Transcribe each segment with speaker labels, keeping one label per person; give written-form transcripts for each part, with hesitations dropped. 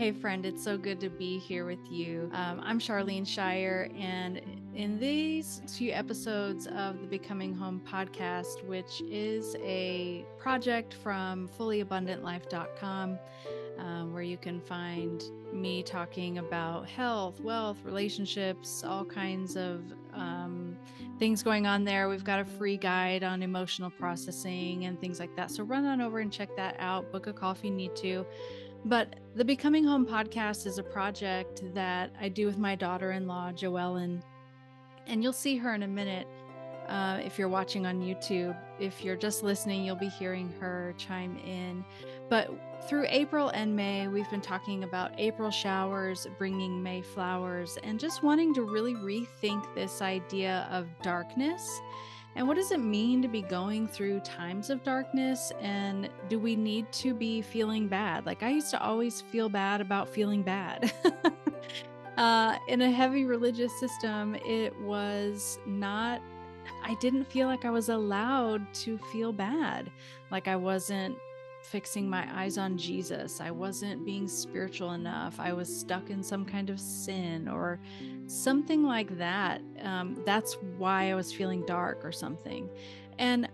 Speaker 1: Hey friend, it's so good to be here with you. I'm Charlene Shire, and in these two episodes of the Becoming Home podcast, which is a project from fullyabundantlife.com, where you can find me talking about health, wealth, relationships, all kinds of things going on there. We've got a free guide on emotional processing and things like that. So run on over and check that out. Book a call if you need to. But the Becoming Home podcast is a project that I do with my daughter-in-law, Joellen, and you'll see her in a minute if you're watching on YouTube. If you're just listening, you'll be hearing her chime in. But through April and May, we've been talking about April showers bringing May flowers and just wanting to really rethink this idea of darkness. And what does it mean to be going through times of darkness? And do we need to be feeling bad? Like, I used to always feel bad about feeling bad. In a heavy religious system, it was not, I didn't feel like I was allowed to feel bad. Like I wasn't fixing my eyes on Jesus. I wasn't being spiritual enough. I was stuck in some kind of sin or something like that. That's why I was feeling dark or something. And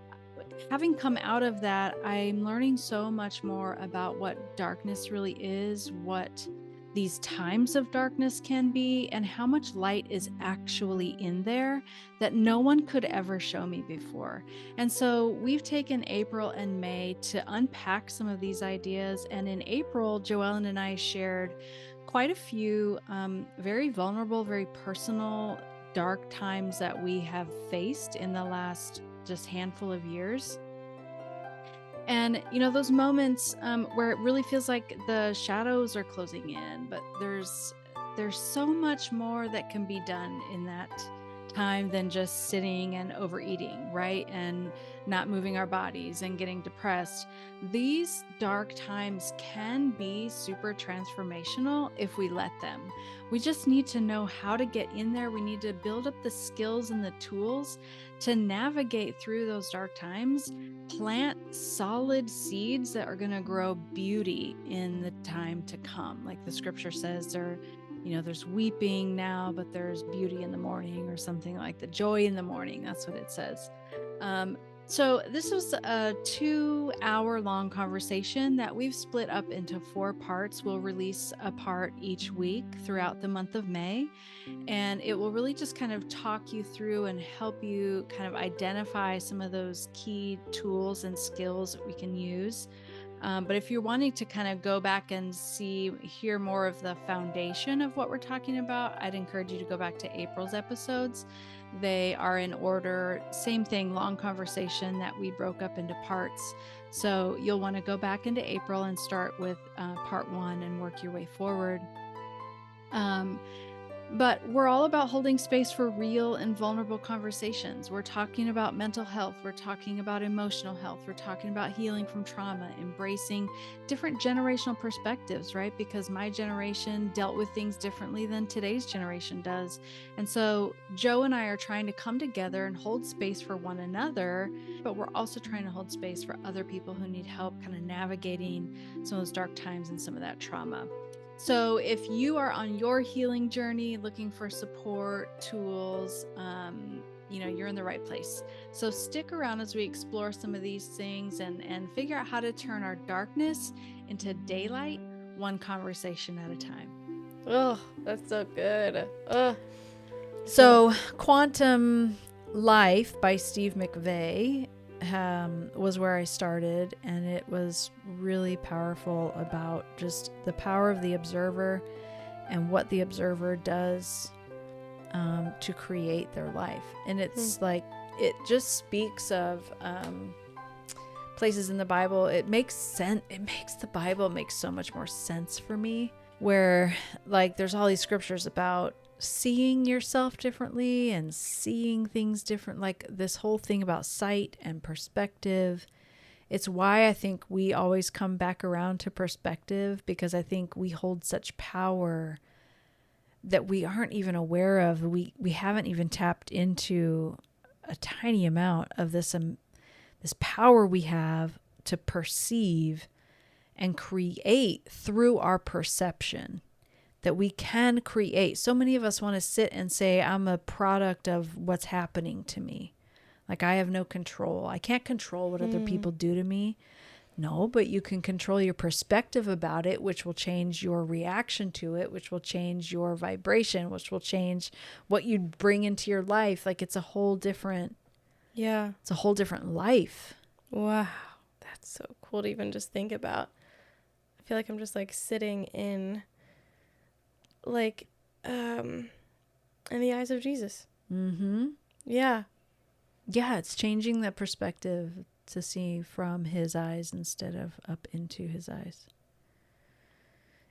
Speaker 1: having come out of that, I'm learning so much more about what darkness really is, what these times of darkness can be, and how much light is actually in there that no one could ever show me before. And so we've taken April and May to unpack some of these ideas. And in April, Joellen and I shared quite a few very vulnerable, very personal, dark times that we have faced in the last just handful of years. And, those moments where it really feels like the shadows are closing in, but there's so much more that can be done in that time than just sitting and overeating, right? And not moving our bodies and getting depressed. These dark times can be super transformational if we let them. We just need to know how to get in there. We need to build up the skills and the tools to navigate through those dark times, plant solid seeds that are going to grow beauty in the time to come. Like the scripture says, there's weeping now, but there's beauty in the morning, or something like the joy in the morning. That's what it says. So this was a 2-hour long conversation that we've split up into 4 parts. We'll release a part each week throughout the month of May. And it will really just kind of talk you through and help you kind of identify some of those key tools and skills that we can use. But if you're wanting to kind of go back and hear more of the foundation of what we're talking about, I'd encourage you to go back to April's episodes. They are in order, same thing, long conversation that we broke up into parts. So you'll want to go back into April and start with part 1 and work your way forward. But we're all about holding space for real and vulnerable conversations. We're talking about mental health. We're talking about emotional health. We're talking about healing from trauma, embracing different generational perspectives, right? Because my generation dealt with things differently than today's generation does. And so Jo and I are trying to come together and hold space for one another, but we're also trying to hold space for other people who need help kind of navigating some of those dark times and some of that trauma. So if you are on your healing journey, looking for support, tools, you're in the right place. So stick around as we explore some of these things and figure out how to turn our darkness into daylight, one conversation at a time.
Speaker 2: Oh, that's so good. So Quantum Life by Steve McVey was where I started, and it was really powerful about just the power of the observer and what the observer does to create their life. And it's like, it just speaks of places in the Bible. It makes sense. It makes the Bible make so much more sense for me, where like there's all these scriptures about seeing yourself differently and seeing things different, like this whole thing about sight and perspective. It's why I think we always come back around to perspective, because I think we hold such power that we aren't even aware of. We haven't even tapped into a tiny amount of this power we have to perceive and create through our perception. That we can create. So many of us want to sit and say, I'm a product of what's happening to me. Like I have no control. I can't control what other people do to me. No, but you can control your perspective about it, which will change your reaction to it, which will change your vibration, which will change what you bring into your life. Like it's a whole different, it's a whole different life.
Speaker 3: Wow. That's so cool to even just think about. I feel like I'm just like sitting in like, in the eyes of Jesus.
Speaker 2: Mm-hmm.
Speaker 3: Yeah.
Speaker 2: Yeah, it's changing that perspective to see from his eyes instead of up into his eyes.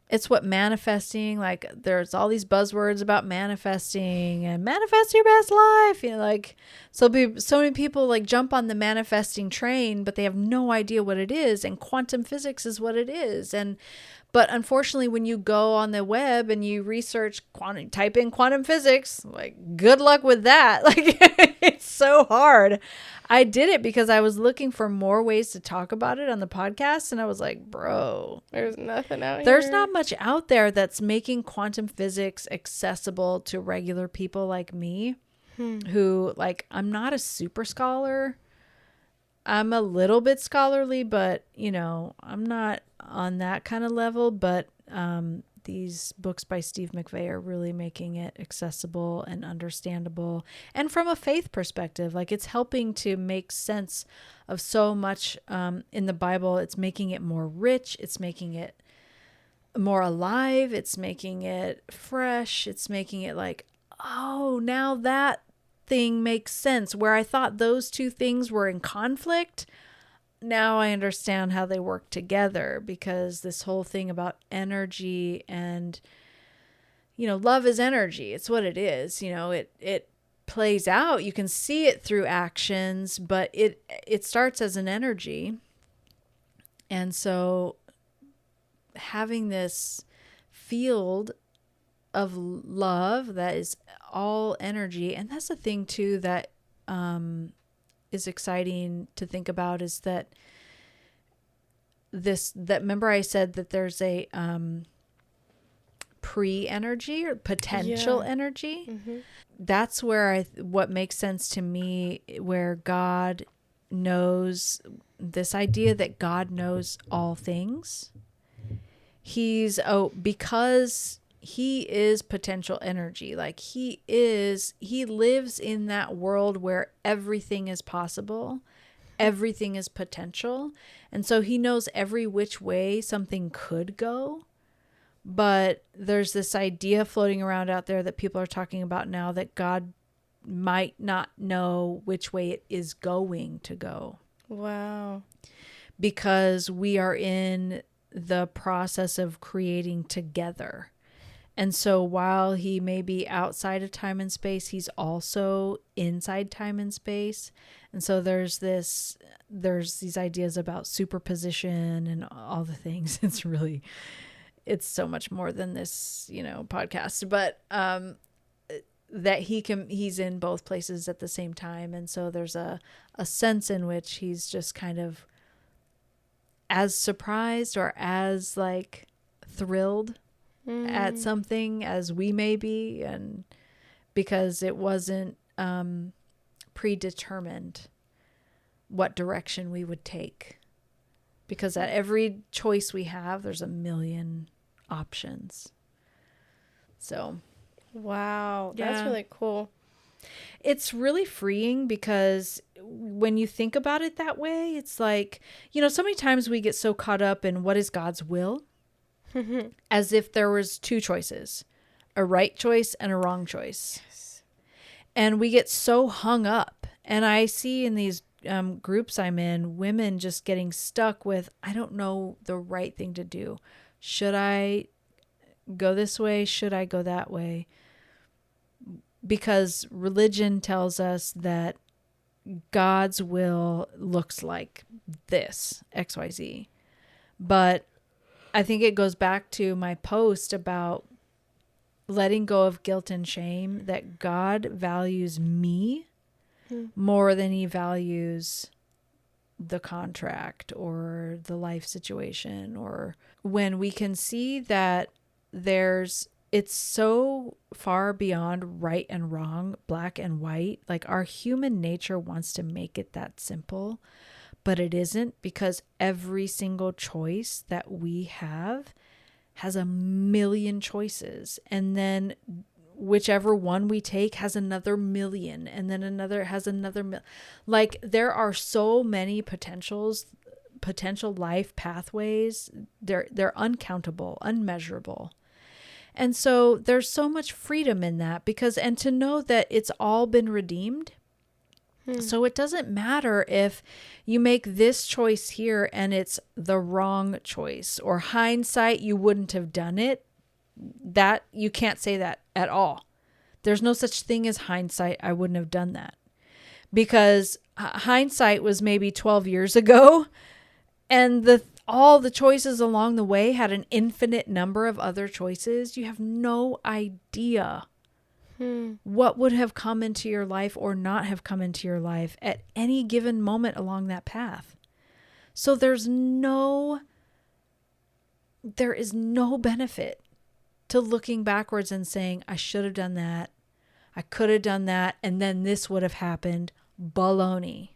Speaker 2: It's what manifesting, like there's all these buzzwords about manifesting and manifest your best life. You know, like so many people like jump on the manifesting train, but they have no idea what it is. And quantum physics is what it is. But unfortunately, when you go on the web and you research type in quantum physics, like good luck with that. Like it's so hard. I did it because I was looking for more ways to talk about it on the podcast. And I was like, bro,
Speaker 3: there's nothing out here.
Speaker 2: There's not much out there that's making quantum physics accessible to regular people like me, who like, I'm not a super scholar. I'm a little bit scholarly, but you know, I'm not on that kind of level, but these books by Steve McVey are really making it accessible and understandable. And from a faith perspective, like it's helping to make sense of so much in the Bible. It's making it more rich. It's making it more alive. It's making it fresh. It's making it like, oh, now that thing makes sense. Where I thought those two things were in conflict, now I understand how they work together, because this whole thing about energy and, you know, love is energy. It's what it is. You know, it plays out. You can see it through actions, but it starts as an energy. And so having this field of love that is all energy, and that's the thing too that is exciting to think about, is that remember I said that there's a pre-energy or potential energy.
Speaker 3: Mm-hmm.
Speaker 2: That's where what makes sense to me, where God knows, this idea that God knows all things. Because he is potential energy. Like he lives in that world where everything is possible. Everything is potential. And so he knows every which way something could go. But there's this idea floating around out there that people are talking about now, that God might not know which way it is going to go.
Speaker 3: Wow.
Speaker 2: Because we are in the process of creating together. And so while he may be outside of time and space, he's also inside time and space. And so there's these ideas about superposition and all the things. It's so much more than this, you know, podcast, but that he's in both places at the same time. And so there's a sense in which he's just kind of as surprised or as like thrilled at something as we may be, and because it wasn't predetermined what direction we would take, because at every choice we have, there's a million options. So
Speaker 3: wow, that's really cool.
Speaker 2: It's really freeing, because when you think about it that way, it's like, you know, so many times we get so caught up in what is God's will, as if there was two choices, a right choice and a wrong choice. Yes. And we get so hung up. And I see in these groups I'm in, women just getting stuck with, I don't know the right thing to do. Should I go this way? Should I go that way? Because religion tells us that God's will looks like this, XYZ. But I think it goes back to my post about letting go of guilt and shame, that God values me more than he values the contract or the life situation, or when we can see that it's so far beyond right and wrong, black and white. Like, our human nature wants to make it that simple, but it isn't, because every single choice that we have has a million choices. And then whichever one we take has another million, and then another has another like, there are so many potential life pathways. They're uncountable, unmeasurable. And so there's so much freedom in that, because, and to know that it's all been redeemed. So it doesn't matter if you make this choice here and it's the wrong choice, or hindsight, you wouldn't have done it. That you can't say that at all. There's no such thing as hindsight. I wouldn't have done that, because hindsight was maybe 12 years ago, and all the choices along the way had an infinite number of other choices. You have no idea what would have come into your life or not have come into your life at any given moment along that path. So there is no benefit to looking backwards and saying, I should have done that, I could have done that, and then this would have happened. Baloney.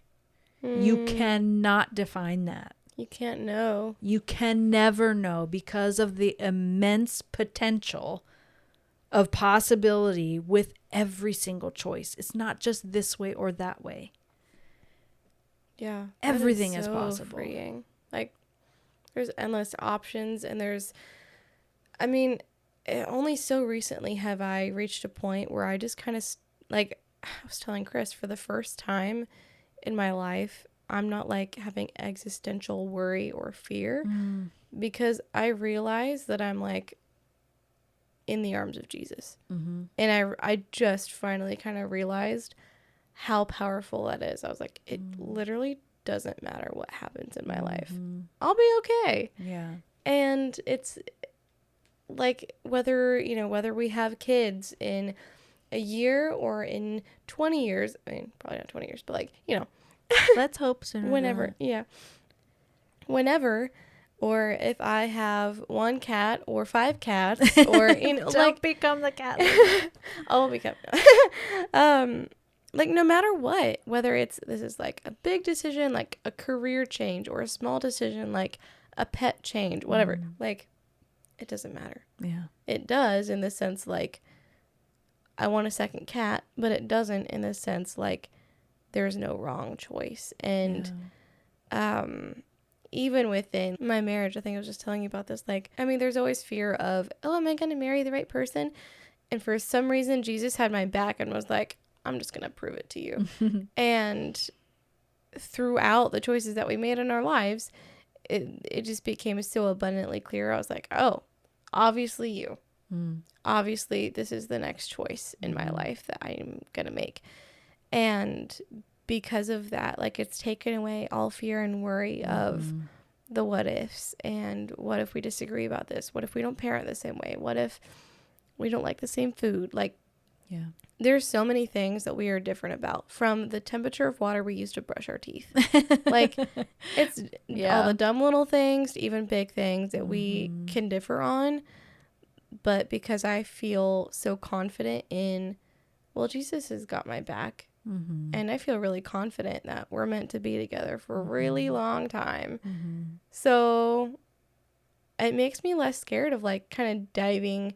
Speaker 2: You cannot define that.
Speaker 3: You can't know.
Speaker 2: You can never know, because of the immense potential of possibility with every single choice. It's not just this way or that way.
Speaker 3: Yeah.
Speaker 2: Everything is
Speaker 3: so
Speaker 2: possible.
Speaker 3: Freeing. Like, there's endless options, and only so recently have I reached a point where I just kind of, like, I was telling Chris, for the first time in my life, I'm not like having existential worry or fear, because I realize that I'm like in the arms of Jesus. And I just finally kind of realized how powerful that is. I was like, it literally doesn't matter what happens in my life. I'll be okay.
Speaker 2: Yeah.
Speaker 3: And it's like, whether we have kids in a year or in 20 years, I mean, probably not 20 years, but like,
Speaker 2: Let's hope sooner.
Speaker 3: whenever, or if I have one cat or 5 cats, or
Speaker 2: Don't
Speaker 3: like,
Speaker 2: become the cat.
Speaker 3: I'll become like, no matter what, whether this is like a big decision, like a career change, or a small decision, like a pet change, whatever, like, it doesn't matter.
Speaker 2: Yeah.
Speaker 3: It does in the sense, like, I want a second cat, but it doesn't in the sense, like, there's no wrong choice. And even within my marriage, I think I was just telling you about this, like, I mean, there's always fear of, oh, am I going to marry the right person? And for some reason, Jesus had my back and was like, I'm just going to prove it to you. And throughout the choices that we made in our lives, it just became so abundantly clear. I was like, oh, obviously you. Obviously, this is the next choice in my life that I'm going to make. And because of that, like, it's taken away all fear and worry of the what ifs. And what if we disagree about this? What if we don't parent the same way? What if we don't like the same food? Like, there's so many things that we are different about, from the temperature of water we use to brush our teeth. Like, it's all the dumb little things to even big things that we can differ on. But because I feel so confident in, well, Jesus has got my back. And I feel really confident that we're meant to be together for a really long time. So it makes me less scared of, like, kind of diving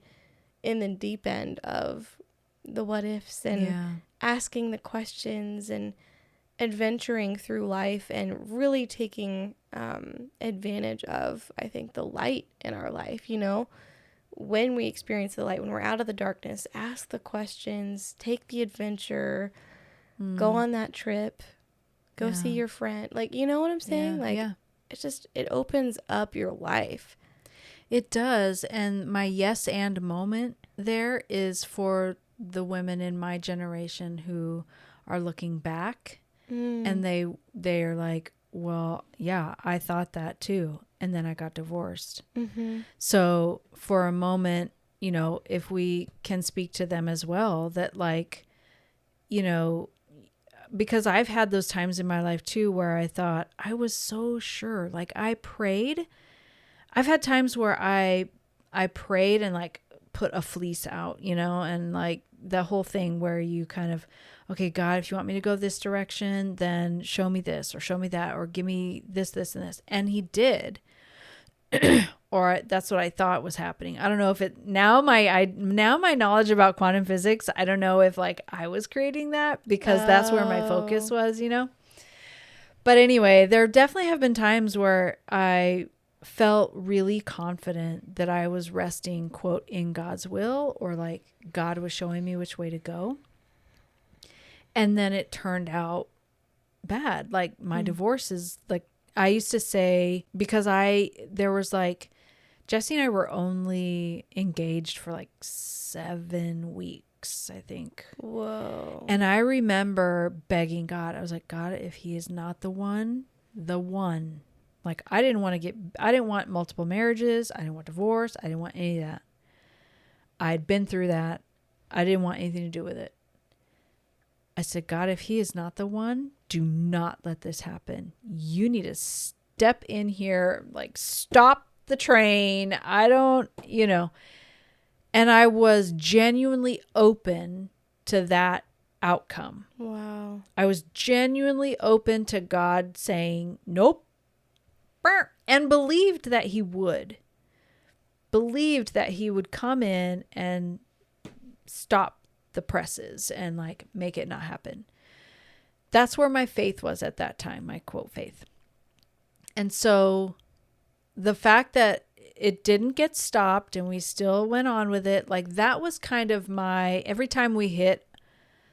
Speaker 3: in the deep end of the what ifs and asking the questions and adventuring through life, and really taking advantage of, I think, the light in our life. When we experience the light, when we're out of the darkness, ask the questions, take the adventure, go on that trip, go see your friend. Like, you know what I'm saying? It's just, it opens up your life.
Speaker 2: It does. And my yes and moment there is for the women in my generation who are looking back, and they're like, well, yeah, I thought that too. And then I got divorced. So for a moment, if we can speak to them as well, that, like, because I've had those times in my life too, where I thought I was so sure, like I prayed. I've had times where I prayed and like put a fleece out, and like the whole thing where you kind of, okay, God, if you want me to go this direction, then show me this or show me that, or give me this, this, and this. And he did. Or that's what I thought was happening. I don't know if it now my knowledge about quantum physics, I don't know if like I was creating that because that's where my focus was, But anyway, there definitely have been times where I felt really confident that I was resting, quote, in God's will, or like God was showing me which way to go. And then it turned out bad. Like my divorce is like, I used to say, because there was like, Jesse and I were only engaged for like 7 weeks, I think.
Speaker 3: Whoa.
Speaker 2: And I remember begging God. I was like, God, if he is not the one, like I didn't want multiple marriages. I didn't want divorce. I didn't want any of that. I'd been through that. I didn't want anything to do with it. I said, God, if he is not the one, do not let this happen. You need to step in here, like stop the train. I don't, and I was genuinely open to that outcome.
Speaker 3: Wow.
Speaker 2: I was genuinely open to God saying, nope, and believed that he would come in and stop the presses and like make it not happen. That's where my faith was at that time, my quote faith. And so the fact that it didn't get stopped and we still went on with it, like that was kind of every time we hit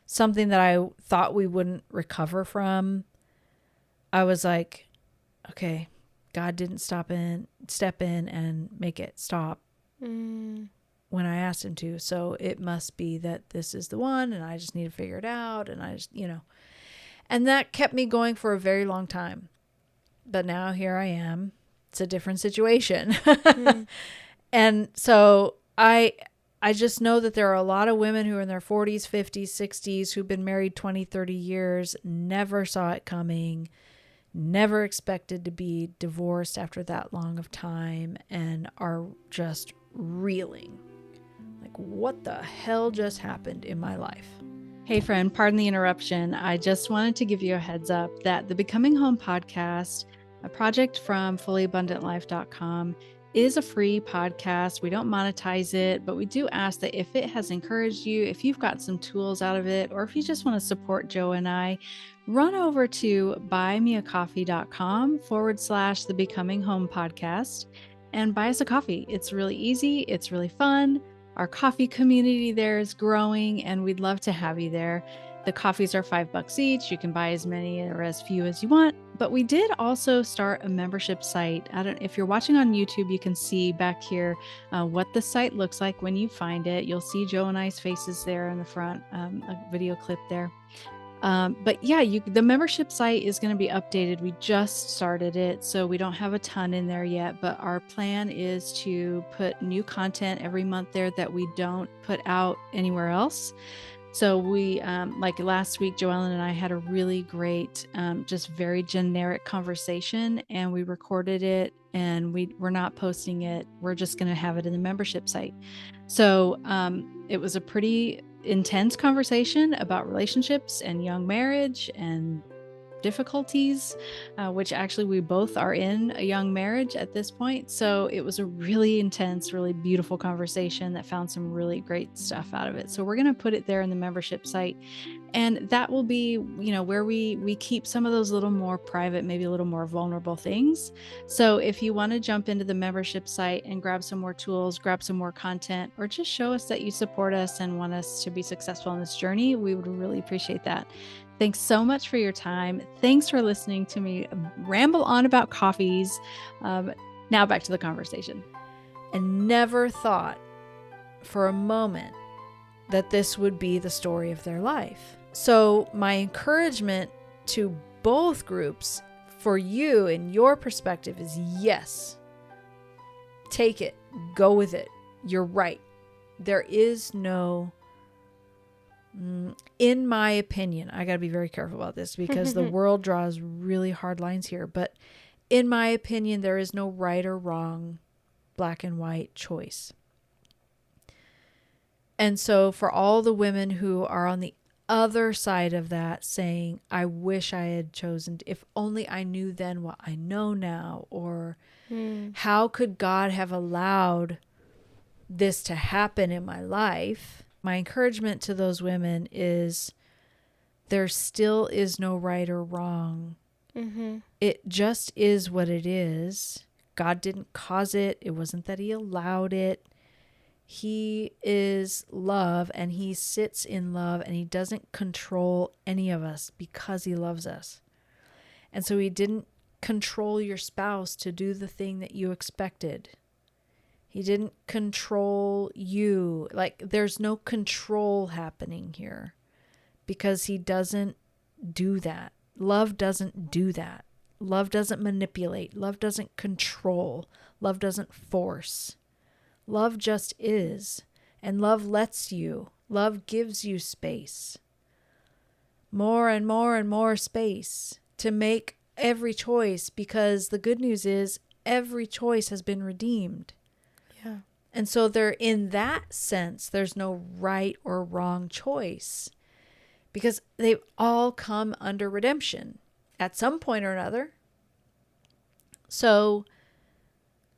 Speaker 2: something that I thought we wouldn't recover from, I was like, okay, God didn't step in and make it stop when I asked him to. So it must be that this is the one and I just need to figure it out. And I just, and that kept me going for a very long time. But now here I am. It's a different situation. And so I just know that there are a lot of women who are in their 40s, 50s, 60s, who've been married 20, 30 years, never saw it coming, never expected to be divorced after that long of time, and are just reeling. Like, what the hell just happened in my life?
Speaker 1: Hey friend, pardon the interruption. I just wanted to give you a heads up that the Becoming Home podcast, a project from fullyabundantlife.com, is a free podcast. We don't monetize it, but we do ask that if it has encouraged you, if you've got some tools out of it, or if you just want to support Jo and I, run over to buymeacoffee.com/the Becoming Home podcast and buy us a coffee. It's really easy. It's really fun. Our coffee community there is growing and we'd love to have you there. The coffees are $5 each. You can buy as many or as few as you want. But we did also start a membership site. If you're watching on YouTube, you can see back here what the site looks like when you find it. You'll see Jo and I's faces there in the front, a video clip there. But yeah, the membership site is going to be updated. We just started it, so we don't have a ton in there yet, but our plan is to put new content every month there that we don't put out anywhere else. So we, like last week, Joellen and I had a really great, just very generic conversation, and we recorded it, and we're not posting it. We're just going to have it in the membership site. So it was a pretty intense conversation about relationships and young marriage and difficulties, which actually we both are in a young marriage at this point. So it was a really intense, really beautiful conversation that found some really great stuff out of it. So we're going to put it there in the membership site. And that will be, where we keep some of those little more private, maybe a little more vulnerable things. So if you want to jump into the membership site and grab some more tools, grab some more content, or just show us that you support us and want us to be successful on this journey, we would really appreciate that. Thanks so much for your time. Thanks for listening to me ramble on about coffees. Now back to the conversation.
Speaker 2: And never thought for a moment that this would be the story of their life. So my encouragement to both groups for you and your perspective is yes. Take it. Go with it. You're right. There is no In my opinion, I got to be very careful about this because the world draws really hard lines here. But in my opinion, there is no right or wrong, black and white choice. And so for all the women who are on the other side of that saying, I wish I had chosen, if only I knew then what I know now, or how could God have allowed this to happen in my life? My encouragement to those women is there still is no right or wrong. It just is what it is. God didn't cause it. It wasn't that he allowed it. He is love, and he sits in love, and he doesn't control any of us because he loves us. And so he didn't control your spouse to do the thing that you expected. He didn't control you. Like, there's no control happening here because he doesn't do that. Love doesn't do that. Love doesn't manipulate. Love doesn't control. Love doesn't force. Love just is. And love lets you. Love gives you space. More and more and more space to make every choice, because the good news is every choice has been redeemed.
Speaker 3: Yeah.
Speaker 2: And so there, in that sense, there's no right or wrong choice because they've all come under redemption at some point or another. So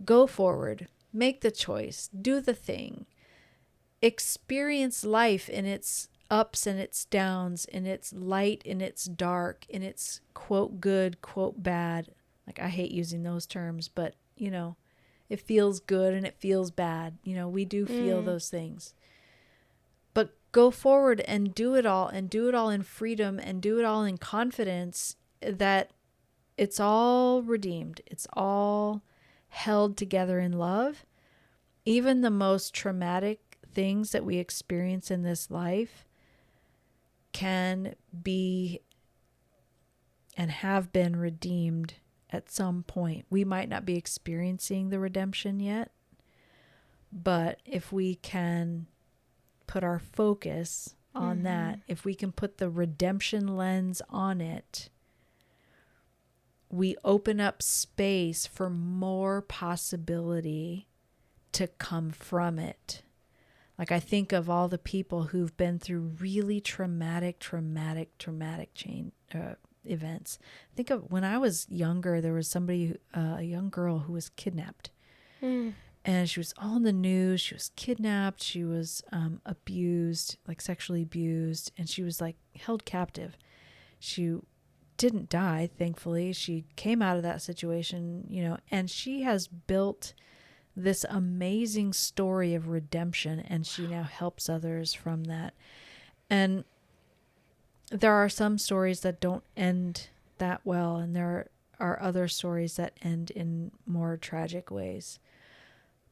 Speaker 2: go forward, make the choice, do the thing, experience life in its ups and its downs, in its light, in its dark, in its quote good, quote bad. Like, I hate using those terms, but you know, it feels good and it feels bad. You know, we do feel those things. But go forward and do it all, and do it all in freedom, and do it all in confidence that it's all redeemed. It's all held together in love. Even the most traumatic things that we experience in this life can be and have been redeemed at some point. We might not be experiencing the redemption yet, but if we can put our focus on that, if we can put the redemption lens on it, we open up space for more possibility to come from it. Like, I think of all the people who've been through really traumatic change events. Think of when I was younger, there was somebody, a young girl who was kidnapped. And she was all in the news. She was kidnapped. She was abused, like sexually abused. And she was like held captive. She didn't die, thankfully. She came out of that situation, you know, and she has built this amazing story of redemption, and she now helps others from that. And there are some stories that don't end that well, and there are other stories that end in more tragic ways.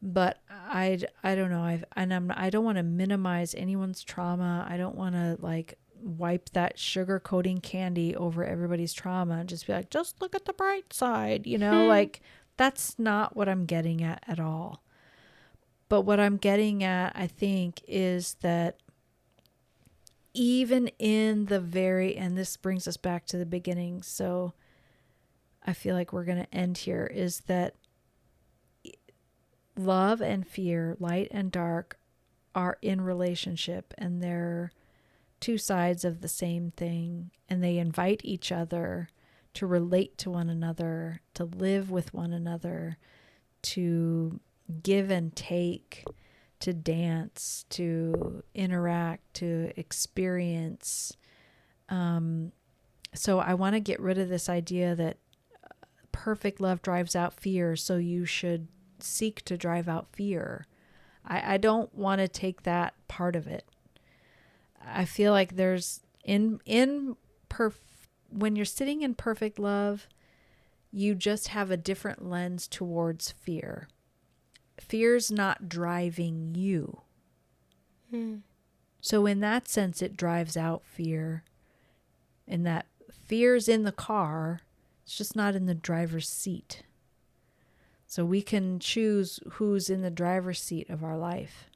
Speaker 2: But I don't know. I don't want to minimize anyone's trauma. I don't want to like wipe that sugar coating candy over everybody's trauma and just be like, just look at the bright side, you know, like that's not what I'm getting at all. But what I'm getting at, I think, is that even in the and this brings us back to the beginning, so I feel like we're going to end here, is that love and fear, light and dark, are in relationship, and they're two sides of the same thing, and they invite each other to relate to one another, to live with one another, to give and take, to dance, to interact, to experience. So I want to get rid of this idea that perfect love drives out fear, so you should seek to drive out fear. I don't want to take that part of it. I feel like there's when you're sitting in perfect love, you just have a different lens towards fear. Fear's not driving you. So in that sense, it drives out fear. In that fear's in the car, it's just not in the driver's seat. So we can choose who's in the driver's seat of our life.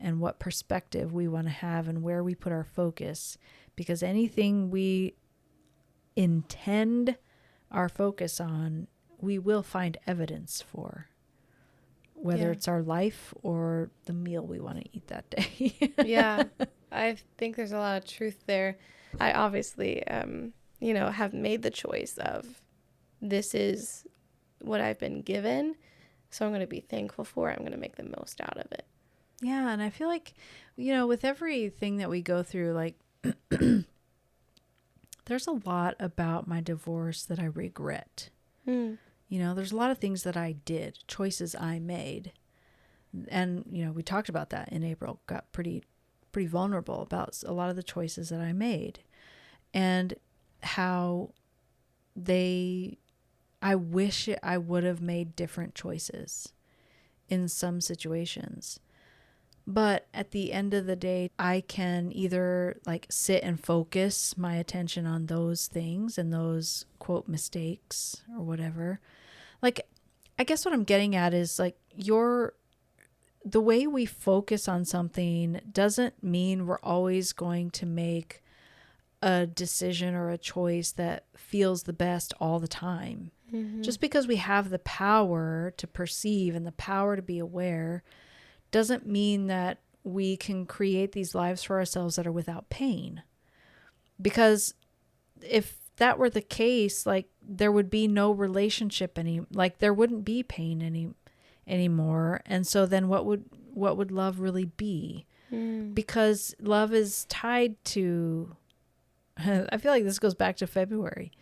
Speaker 2: and what perspective we want to have and where we put our focus, because anything we intend our focus on, we will find evidence for, whether it's our life or the meal we want to eat that day.
Speaker 3: Yeah, I think there's a lot of truth there. I obviously, have made the choice of, this is what I've been given, so I'm going to be thankful for it. I'm going to make the most out of it.
Speaker 2: Yeah, and I feel like, with everything that we go through, like, there's a lot about my divorce that I regret. There's a lot of things that I did, choices I made. And, we talked about that in April, got pretty vulnerable about a lot of the choices that I made and how I wish I would have made different choices in some situations. But at the end of the day, I can either like sit and focus my attention on those things and those quote mistakes or whatever. Like, I guess what I'm getting at is like the way we focus on something doesn't mean we're always going to make a decision or a choice that feels the best all the time. Just because we have the power to perceive and the power to be aware doesn't mean that we can create these lives for ourselves that are without pain. Because if that were the case, like, there would be no relationship there wouldn't be pain anymore. And so then what would love really be? Because love is tied to, I feel like this goes back to February.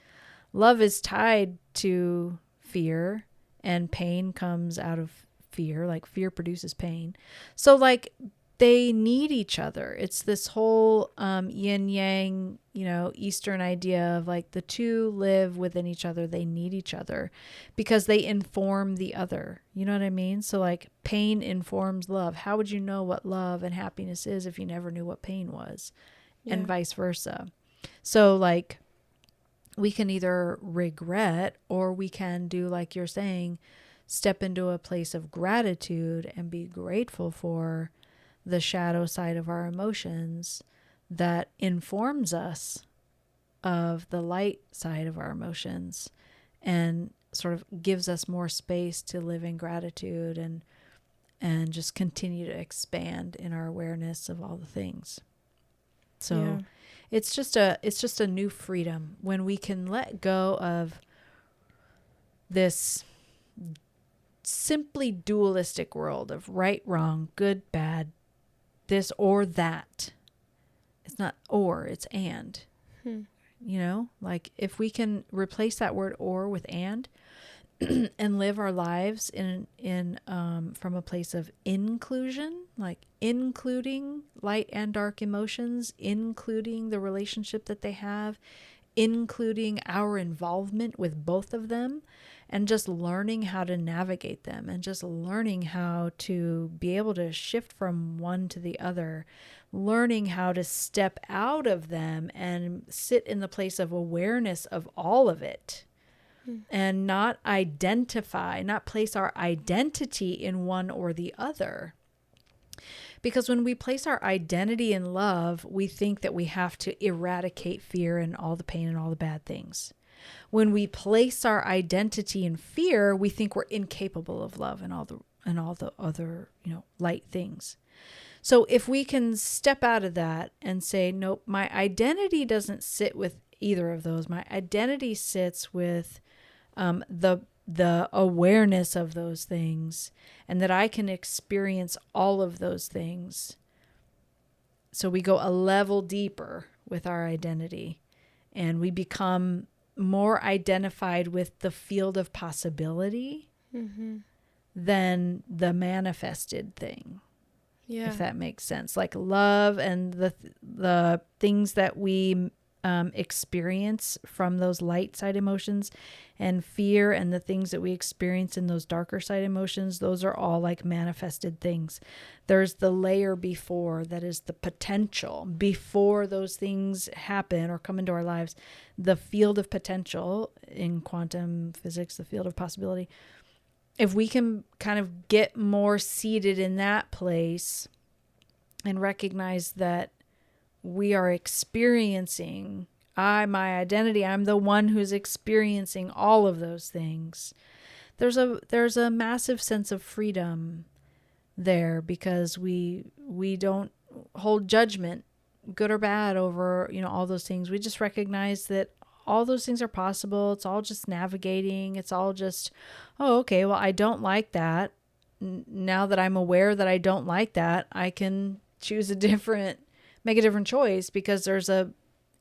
Speaker 2: Love is tied to fear, and pain comes out of fear. Like, fear produces pain. So like, they need each other. It's this whole yin yang, Eastern idea of like the two live within each other. They need each other because they inform the other. You know what I mean? So like, pain informs love. How would you know what love and happiness is if you never knew what pain was? Yeah. And vice versa. So like, we can either regret, or we can do like you're saying, step into a place of gratitude and be grateful for the shadow side of our emotions that informs us of the light side of our emotions and sort of gives us more space to live in gratitude and just continue to expand in our awareness of all the things. So yeah. It's just a new freedom when we can let go of this simply dualistic world of right, wrong, good, bad, this or that. It's not or, it's and. Like, if we can replace that word or with and live our lives in from a place of inclusion, like including light and dark emotions, including the relationship that they have, including our involvement with both of them, and just learning how to navigate them and just learning how to be able to shift from one to the other, learning how to step out of them and sit in the place of awareness of all of it. And not place our identity in one or the other. Because when we place our identity in love, we think that we have to eradicate fear and all the pain and all the bad things. When we place our identity in fear, we think we're incapable of love and all the other, light things. So if we can step out of that and say, nope, my identity doesn't sit with either of those. My identity sits with the awareness of those things, and that I can experience all of those things. So we go a level deeper with our identity, and we become more identified with the field of possibility than the manifested thing. Yeah. If that makes sense. Like, love and the things that we experience from those light side emotions, and fear and the things that we experience in those darker side emotions, those are all like manifested things. There's the layer before, that is the potential before those things happen or come into our lives, the field of potential in quantum physics, the field of possibility. If we can kind of get more seated in that place, and recognize that we are experiencing, my identity, I'm the one who's experiencing all of those things. There's a massive sense of freedom there, because we don't hold judgment, good or bad, over, all those things. We just recognize that all those things are possible. It's all just navigating. It's all just, oh, okay, well, I don't like that. Now that I'm aware that I don't like that, I can make a different choice, because there's a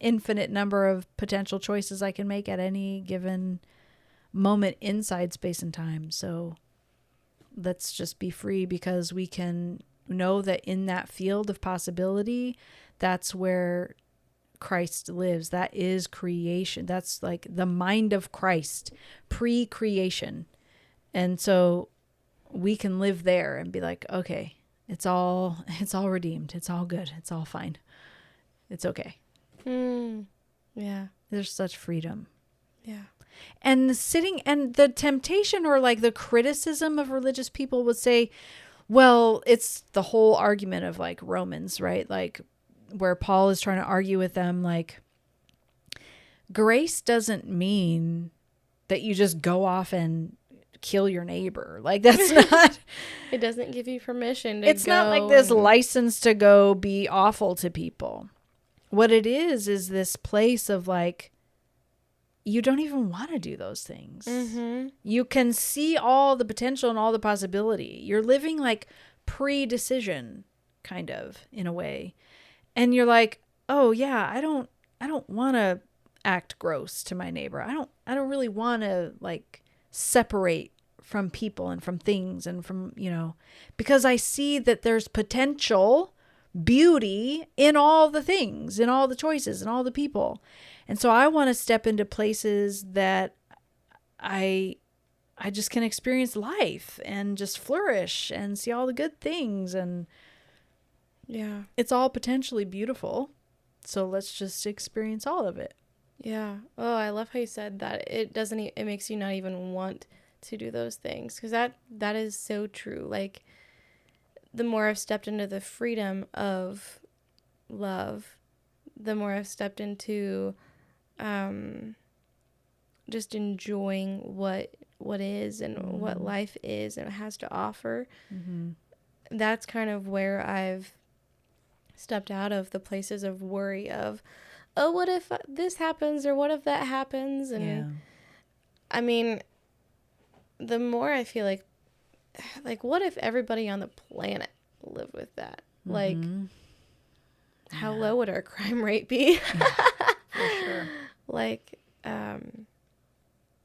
Speaker 2: infinite number of potential choices I can make at any given moment inside space and time. So let's just be free, because we can know that in that field of possibility, that's where Christ lives. That is creation. That's like the mind of Christ, pre-creation. And so we can live there and be like, okay, it's all redeemed. It's all good. It's all fine. It's okay.
Speaker 3: Yeah.
Speaker 2: There's such freedom.
Speaker 3: Yeah.
Speaker 2: And the temptation, or like the criticism of religious people, would say, well, it's the whole argument of like Romans, right? Like where Paul is trying to argue with them, like, grace doesn't mean that you just go off and kill your neighbor. Like, that's not,
Speaker 3: it doesn't give you permission to
Speaker 2: it's not like this license to go be awful to people. What it is this place of like, you don't even want to do those things. Mm-hmm. You can see all the potential and all the possibility. You're living like pre-decision, kind of, in a way. And you're like, oh yeah, I don't want to act gross to my neighbor. I don't really want to like separate from people and from things and from, because I see that there's potential beauty in all the things, in all the choices, and all the people. And so I want to step into places that I just can experience life and just flourish and see all the good things. And
Speaker 3: yeah,
Speaker 2: it's all potentially beautiful. So let's just experience all of it.
Speaker 3: Yeah. Oh, I love how you said that. It makes you not even want to do those things, because that is so true. Like, the more I've stepped into the freedom of love, the more I've stepped into just enjoying what is and what life is and has to offer. Mm-hmm. That's kind of where I've stepped out of the places of worry of, oh, what if this happens, or what if that happens? And I mean, the more I feel like what if everybody on the planet lived with that? Mm-hmm. Like, how low would our crime rate be?
Speaker 2: For sure.
Speaker 3: Like,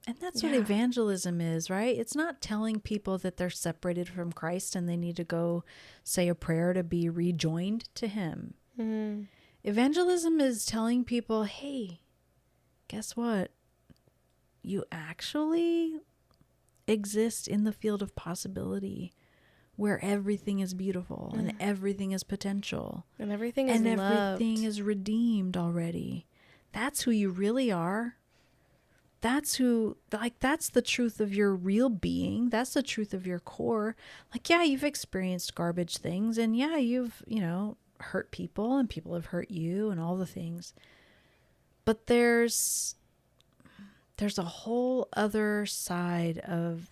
Speaker 2: and that's what evangelism is, right? It's not telling people that they're separated from Christ and they need to go say a prayer to be rejoined to him. Mm-hmm. Evangelism is telling people, hey, guess what? You actually exist in the field of possibility, where everything is beautiful and everything is potential.
Speaker 3: And everything is loved.
Speaker 2: Everything is redeemed already. That's who you really are. That's that's the truth of your real being. That's the truth of your core. Like, yeah, you've experienced garbage things, and yeah, you've, hurt people, and people have hurt you, and all the things. But there's a whole other side of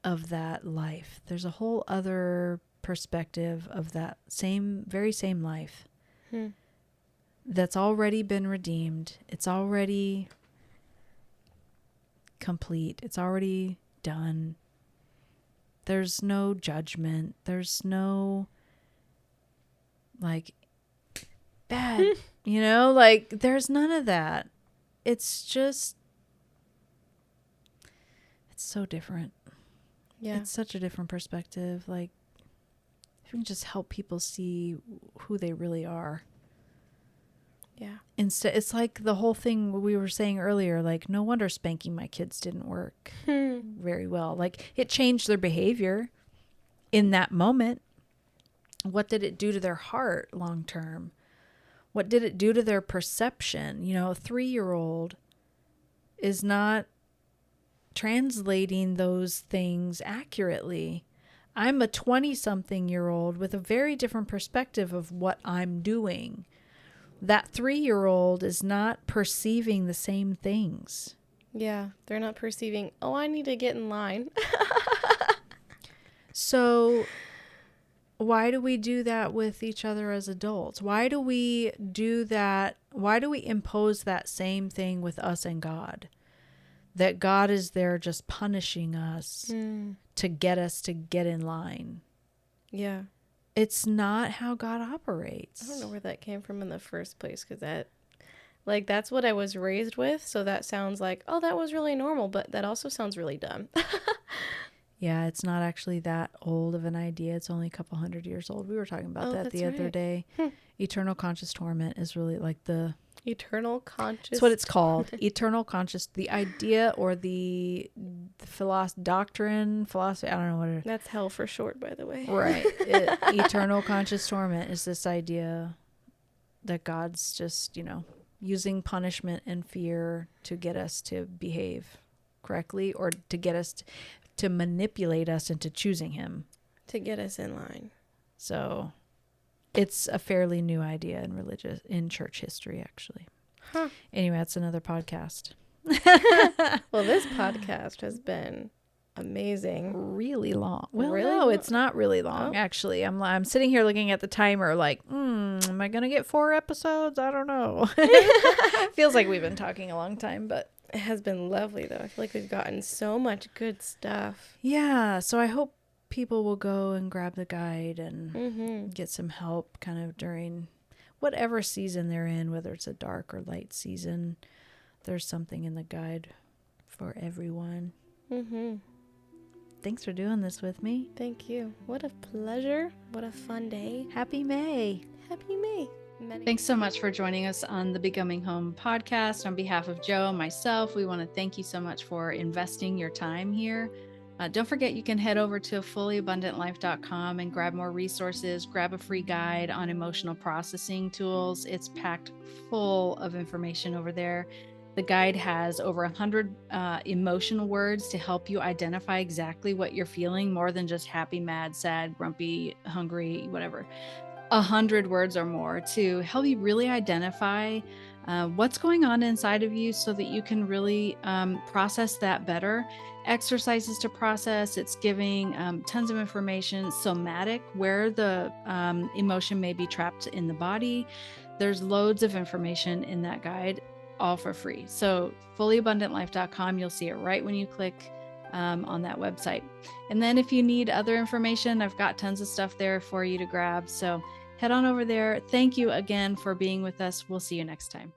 Speaker 2: that life. There's a whole other perspective of that very same life. That's already been redeemed. It's already complete. It's already done. There's no judgment. There's no bad, there's none of that. It's just, it's so different. Yeah. It's such a different perspective. Like, if you can just help people see who they really are.
Speaker 3: Yeah.
Speaker 2: Instead, it's like the whole thing we were saying earlier, like, no wonder spanking my kids didn't work very well. Like, it changed their behavior in that moment. What did it do to their heart long term? What did it do to their perception? A 3-year-old is not translating those things accurately. I'm a 20-something-year-old with a very different perspective of what I'm doing. That 3-year-old is not perceiving the same things.
Speaker 3: Yeah, they're not perceiving, oh, I need to get in line.
Speaker 2: So why do we do that with each other as adults? Why do we do that? Why do we impose that same thing with us and God? That God is there just punishing us to get us to get in line.
Speaker 3: Yeah.
Speaker 2: It's not how God operates.
Speaker 3: I don't know where that came from in the first place, because that's what I was raised with. So that sounds like, oh, that was really normal, but that also sounds really dumb.
Speaker 2: Yeah, it's not actually that old of an idea. It's only a couple hundred years old. We were talking about that the other day. Eternal conscious torment is really like the...
Speaker 3: Eternal conscious...
Speaker 2: That's what it's called. Eternal conscious... The idea or the doctrine, philosophy, I don't know what it is.
Speaker 3: That's hell for short, by the way.
Speaker 2: Right. Eternal conscious torment is this idea that God's just, using punishment and fear to get us to behave correctly, or to get us to manipulate us into choosing him.
Speaker 3: To get us in line.
Speaker 2: So it's a fairly new idea in church history, actually.
Speaker 3: Huh.
Speaker 2: Anyway, that's another podcast.
Speaker 3: Well, this podcast has been amazing.
Speaker 2: Really long. Well,
Speaker 3: really
Speaker 2: no,
Speaker 3: long?
Speaker 2: It's not really long, actually. I'm sitting here looking at the timer like, am I going to get 4 episodes? I don't know. Feels like we've been talking a long time, but...
Speaker 3: It has been lovely, though. I feel like we've gotten so much good stuff.
Speaker 2: Yeah, so I hope people will go and grab the guide and get some help kind of during whatever season they're in, whether it's a dark or light season. There's something in the guide for everyone. Thanks for doing this with me.
Speaker 3: Thank you. What a pleasure. What a fun day.
Speaker 2: Happy May.
Speaker 3: Happy May.
Speaker 1: Thanks so much for joining us on the Becoming Home podcast. On behalf of Jo and myself, we want to thank you so much for investing your time here. Don't forget, you can head over to fullyabundantlife.com and grab more resources, grab a free guide on emotional processing tools. It's packed full of information over there. The guide has over 100 emotional words to help you identify exactly what you're feeling, more than just happy, mad, sad, grumpy, hungry, whatever. 100 words or more to help you really identify what's going on inside of you so that you can really process that better. Exercises to process. It's giving tons of information, somatic, where the emotion may be trapped in the body. There's loads of information in that guide, all for free. So fullyabundantlife.com, you'll see it right when you click on that website. And then if you need other information, I've got tons of stuff there for you to grab. So head on over there. Thank you again for being with us. We'll see you next time.